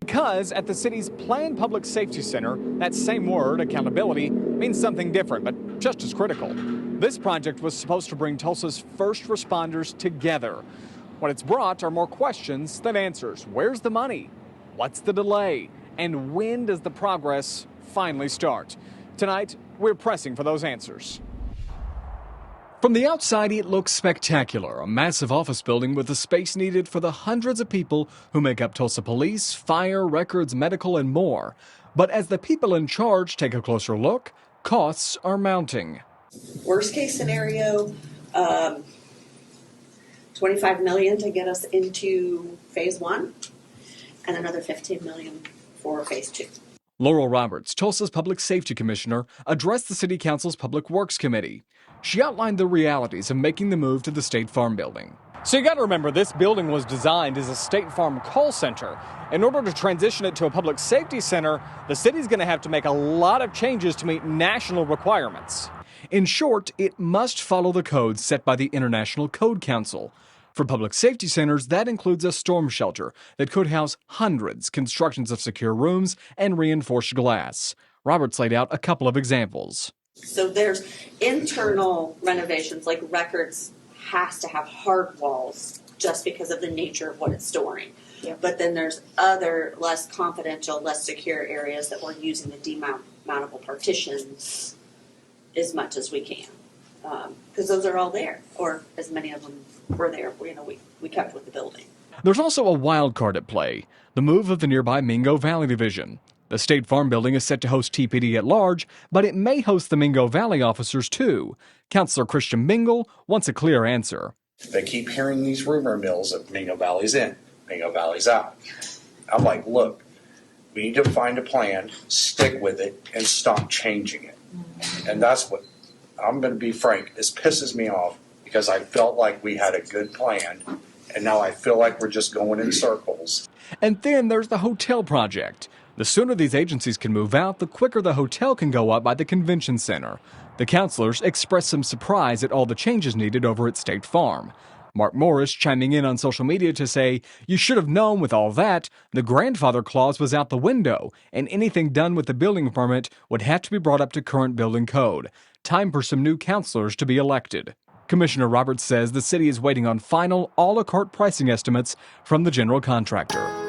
Because at the city's planned public safety center, that same word, accountability, means something different, but just as critical. This project was supposed to bring Tulsa's first responders together. What it's brought are more questions than answers. Where's the money? What's the delay? And when does the progress finally start? Tonight, we're pressing for those answers. From the outside, it looks spectacular, a massive office building with the space needed for the hundreds of people who make up Tulsa police, fire, records, medical, and more. But as the people in charge take a closer look, costs are mounting. Worst case scenario, $25 million to get us into phase 1 and another $15 million for phase 2. Laurel Roberts, Tulsa's public safety commissioner, addressed the city council's public works committee. She outlined the realities of making the move to the State Farm building. So you got to remember, this building was designed as a State Farm call center. In order to transition it to a public safety center, the city's going to have to make a lot of changes to meet national requirements. In short, it must follow the codes set by the International Code Council. For public safety centers, that includes a storm shelter that could house hundreds, constructions of secure rooms, and reinforced glass. Roberts laid out a couple of examples. So there's internal renovations, like records has to have hard walls just because of the nature of what it's storing. Yep. But then there's other less confidential, less secure areas that we're using the demountable partitions as much as we can. Because those are all there, or as many of them were there. We kept with the building. There's also a wild card at play, the move of the nearby Mingo Valley Division. The State Farm building is set to host TPD at large, but it may host the Mingo Valley officers too. Councilor Christian Mingle wants a clear answer. They keep hearing these rumor mills of Mingo Valley's in, Mingo Valley's out. I'm like, look, we need to find a plan, stick with it, and stop changing it. And that's what, I'm going to be frank, this pisses me off because I felt like we had a good plan, and now I feel like we're just going in circles. And then there's the hotel project. The sooner these agencies can move out, the quicker the hotel can go up by the convention center. The councilors expressed some surprise at all the changes needed over at State Farm. Mark Morris chiming in on social media to say, "You should have known with all that, the grandfather clause was out the window, and anything done with the building permit would have to be brought up to current building code. Time for some new councilors to be elected." Commissioner Roberts says the city is waiting on final, a la carte pricing estimates from the general contractor.